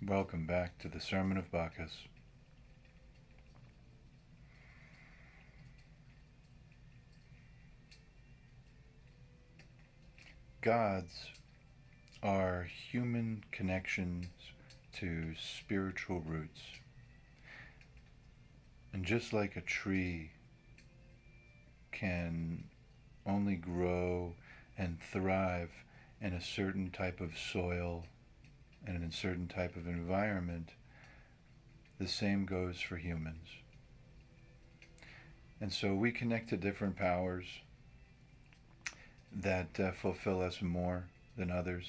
Welcome back to the Sermon of Bacchus. Gods are human connections to spiritual roots. And just like a tree can only grow and thrive in a certain type of soil and in a certain type of environment, the same goes for humans. And so we connect to different powers that fulfill us more than others.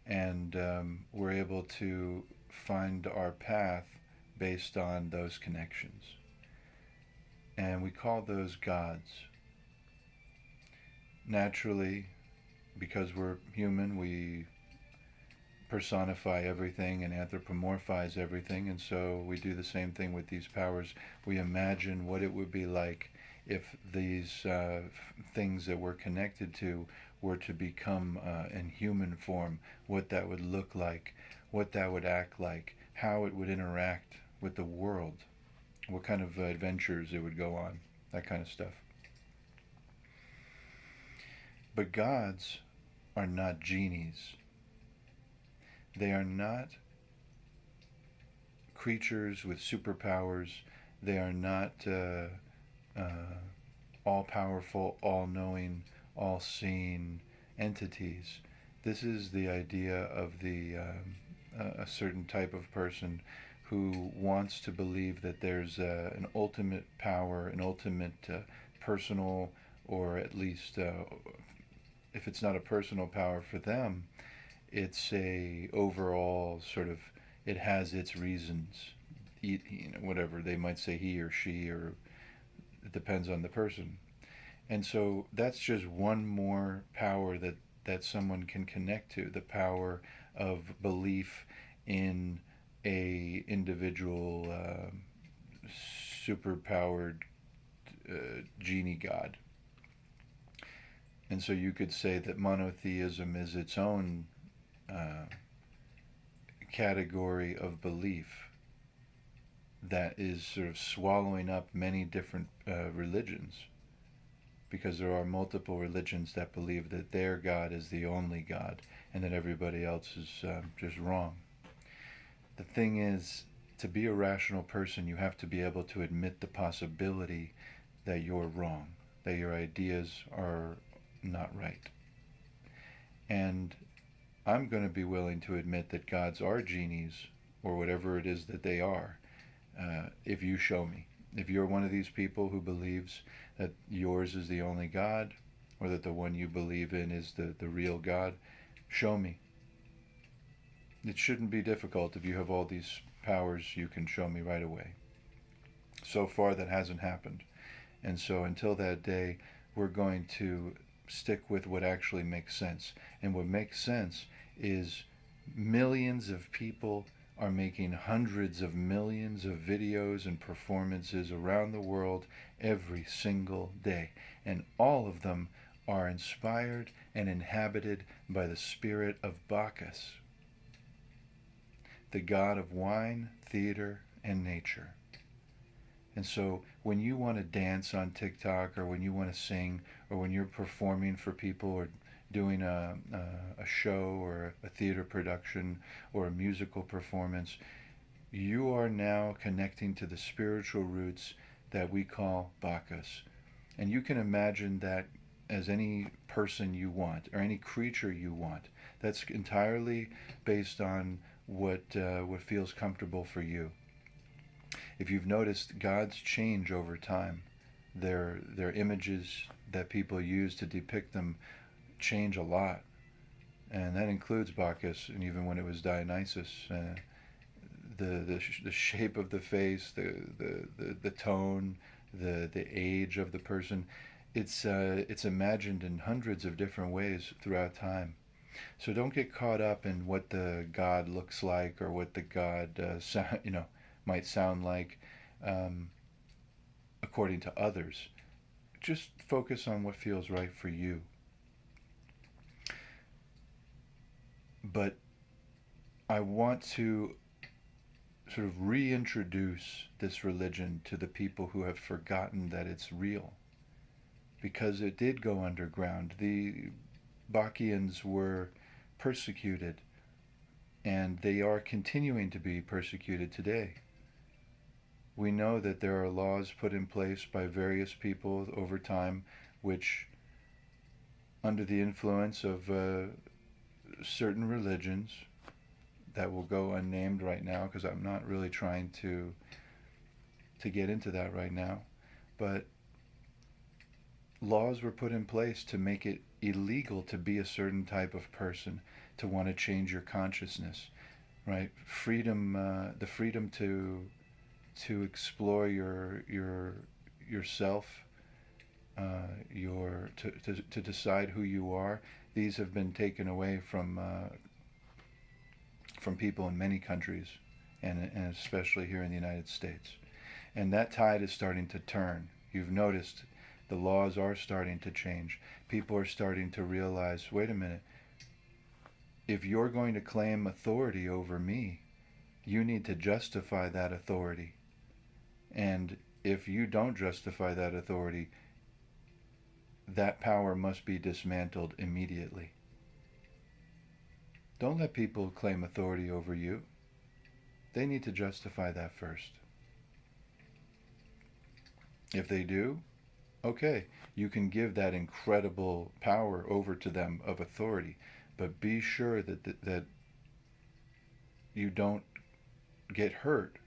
And we're able to find our path based on those connections. And we call those gods. Naturally, because we're human, we personify everything and anthropomorphize everything, and so we do the same thing with these powers. We imagine what it would be like if these things that we're connected to were to become in human form, what that would look like, what that would act like, how it would interact with the world, what kind of adventures it would go on, that kind of stuff. But gods are not genies. They are not creatures with superpowers. They are not all powerful, all knowing, all seeing entities. This is the idea of a certain type of person who wants to believe that there's an ultimate power, an ultimate personal, or at least if it's not a personal power for them, it's a overall sort of, it has its reasons, whatever they might say, he or she, or it depends on the person. And so that's just one more power that someone can connect to, the power of belief in a individual superpowered genie god. And so you could say that monotheism is its own uh, category of belief that is sort of swallowing up many different religions, because there are multiple religions that believe that their God is the only God and that everybody else is just wrong. The thing is, to be a rational person, you have to be able to admit the possibility that you're wrong, that your ideas are not right. And I'm going to be willing to admit that gods are genies, or whatever it is that they are, if you show me. If you're one of these people who believes that yours is the only God, or that the one you believe in is the real God, show me. It shouldn't be difficult. If you have all these powers, you can show me right away. So far, that hasn't happened. And so until that day, we're going to stick with what actually makes sense. And what makes sense is millions of people are making hundreds of millions of videos and performances around the world every single day. And all of them are inspired and inhabited by the spirit of Bacchus, the god of wine, theater, and nature. And so when you want to dance on TikTok, or when you want to sing, or when you're performing for people, or doing a show or a theater production or a musical performance, you are now connecting to the spiritual roots that we call Bacchus. And you can imagine that as any person you want, or any creature you want. That's entirely based on what feels comfortable for you. If you've noticed, gods change over time. Their images that people use to depict them change a lot, and that includes Bacchus. And even when it was Dionysus, the shape of the face, the tone, the age of the person, it's imagined in hundreds of different ways throughout time. So don't get caught up in what the god looks like, or what the god might sound like, um, according to others. Just focus on what feels right for you. But I want to sort of reintroduce this religion to the people who have forgotten that it's real, because it did go underground. The Bakians were persecuted, and they are continuing to be persecuted today. We know that there are laws put in place by various people over time which, under the influence of certain religions that will go unnamed right now, because I'm not really trying to get into that right now, but laws were put in place to make it illegal to be a certain type of person, to want to change your consciousness, right? Freedom, the freedom to explore yourself, to decide who you are. These have been taken away from people in many countries, and especially here in the United States. And that tide is starting to turn. You've noticed the laws are starting to change. People are starting to realize, wait a minute, if you're going to claim authority over me, you need to justify that authority. And if you don't justify that authority, that power must be dismantled immediately. Don't let people claim authority over you. They need to justify that first. If they do, okay, you can give that incredible power over to them of authority, but be sure that you don't get hurt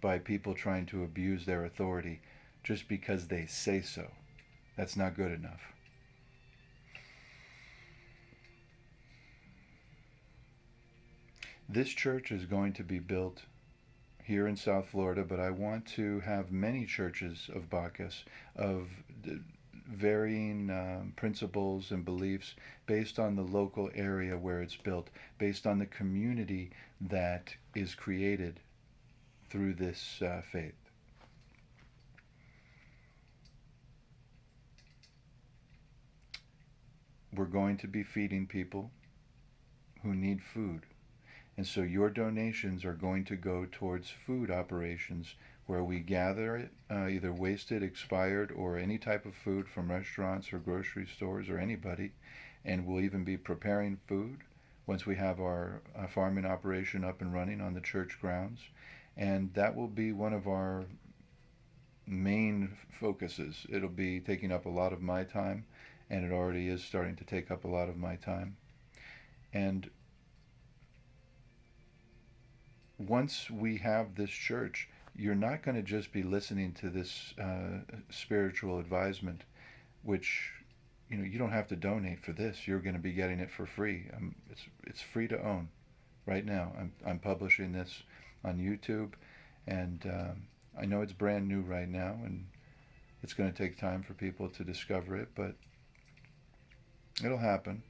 by people trying to abuse their authority just because they say so. That's not good enough. This church is going to be built here in South Florida, but I want to have many churches of Bacchus, of varying principles and beliefs, based on the local area where it's built, based on the community that is created through this faith. We're going to be feeding people who need food. And so your donations are going to go towards food operations where we gather it, either wasted, expired, or any type of food from restaurants or grocery stores or anybody. And we'll even be preparing food once we have our farming operation up and running on the church grounds. And that will be one of our main focuses. It'll be taking up a lot of my time, and it already is starting to take up a lot of my time. And once we have this church, you're not going to just be listening to this spiritual advisement, which, you don't have to donate for this. You're going to be getting it for free. It's free to own right now. I'm publishing this on YouTube, and I know it's brand new right now, and it's going to take time for people to discover it, but it'll happen.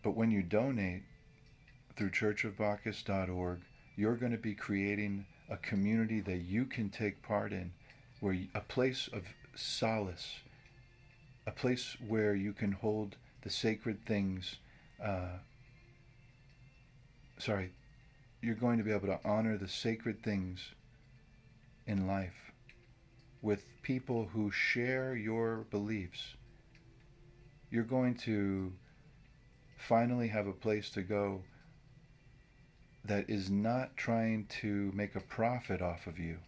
But when you donate through churchofbacchus.org, you're going to be creating a community that you can take part in, where a place of solace, a place where you can hold the sacred things. You're going to be able to honor the sacred things in life with people who share your beliefs. You're going to finally have a place to go that is not trying to make a profit off of you,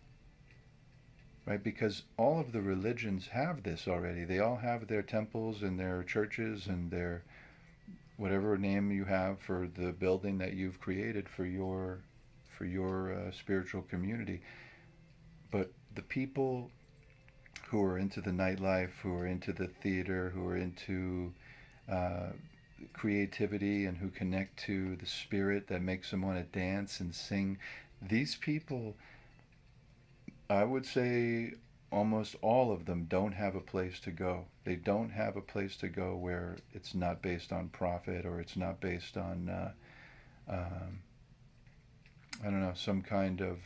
right? Because all of the religions have this already. They all have their temples and their churches and their whatever name you have for the building that you've created for your spiritual community. But the people who are into the nightlife, who are into the theater, who are into creativity, and who connect to the spirit that makes them want to dance and sing, these people, I would say almost all of them, don't have a place to go. They don't have a place to go where it's not based on profit, or it's not based on some kind of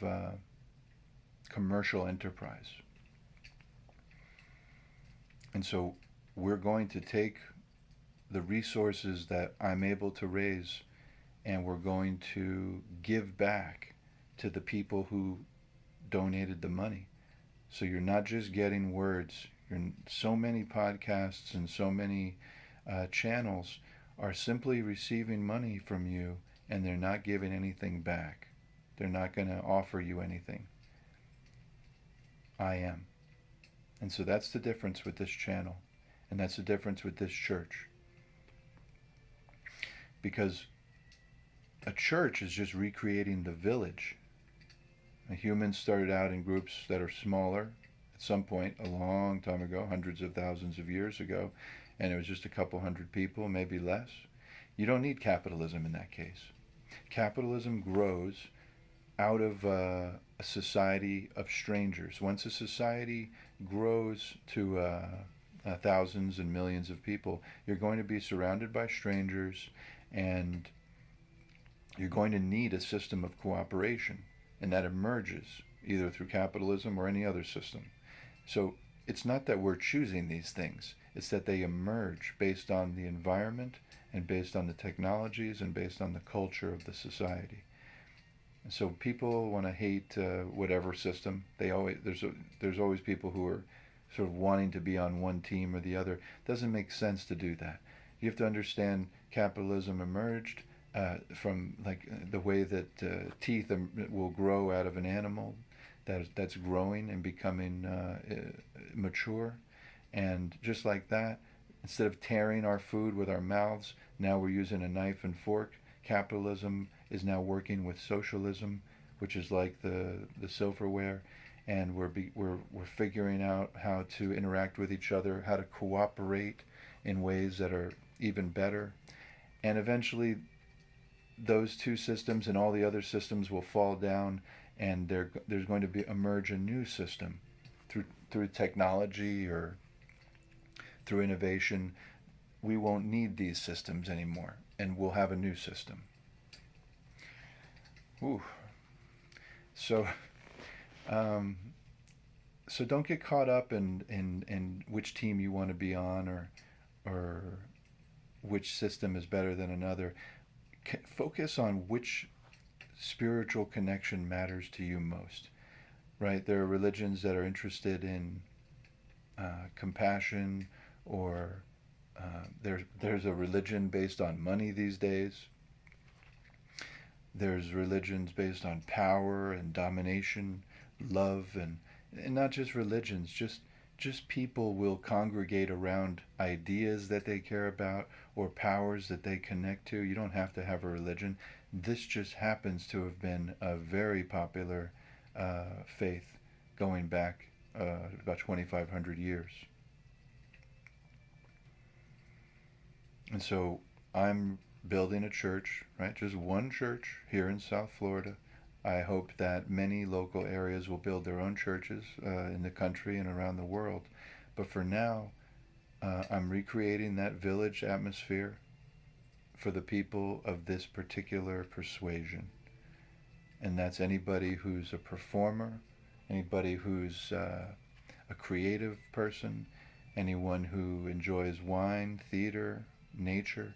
commercial enterprise. And so we're going to take the resources that I'm able to raise, and we're going to give back to the people who donated the money. So you're not just getting words. So many podcasts and so many channels are simply receiving money from you, and they're not giving anything back. They're not going to offer you anything. I am. And so that's the difference with this channel. And that's the difference with this church. Because a church is just recreating the village. Humans started out in groups that are smaller at some point a long time ago, hundreds of thousands of years ago, and it was just a couple hundred people, maybe less. You don't need capitalism in that case. Capitalism grows out of a society of strangers. Once a society grows to thousands and millions of people, you're going to be surrounded by strangers, and you're going to need a system of cooperation, and that emerges either through capitalism or any other system. So it's not that we're choosing these things, it's that they emerge based on the environment and based on the technologies and based on the culture of the society. And so people want to hate whatever system. There's always people who are sort of wanting to be on one team or the other. It doesn't make sense to do that. You have to understand capitalism emerged from like the way that teeth will grow out of an animal that's growing and becoming mature. And just like that, instead of tearing our food with our mouths, now we're using a knife and fork. Capitalism is now working with socialism, which is like the silverware, and we're figuring out how to interact with each other, how to cooperate in ways that are even better. And eventually those two systems and all the other systems will fall down, and there's going to emerge a new system through technology or through innovation. We won't need these systems anymore, and we'll have a new system. Ooh. So, so don't get caught up in which team you want to be on, or which system is better than another. Focus on which spiritual connection matters to you most. Right? There are religions that are interested in compassion, or there's a religion based on money these days. There's religions based on power and domination, love, and not just religions, just people will congregate around ideas that they care about or powers that they connect to. You don't have to have a religion. This just happens to have been a very popular faith going back about 2,500 years. And so I'm building a church, right? Just one church here in South Florida. I hope that many local areas will build their own churches in the country and around the world. But for now, I'm recreating that village atmosphere for the people of this particular persuasion. And that's anybody who's a performer, anybody who's a creative person, anyone who enjoys wine, theater, nature,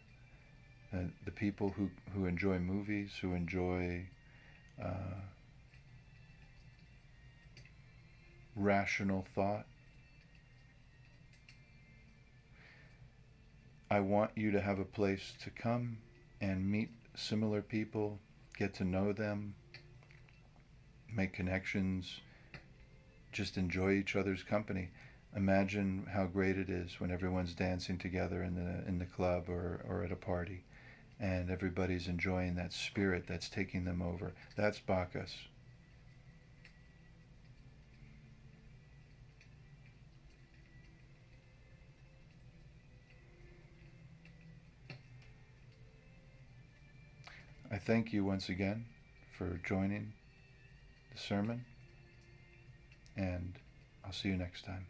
the people who enjoy movies, who enjoy rational thought. I want you to have a place to come and meet similar people, get to know them, make connections, just enjoy each other's company. Imagine how great it is when everyone's dancing together in the club or at a party, and everybody's enjoying that spirit that's taking them over. That's Bacchus. I thank you once again for joining the sermon, and I'll see you next time.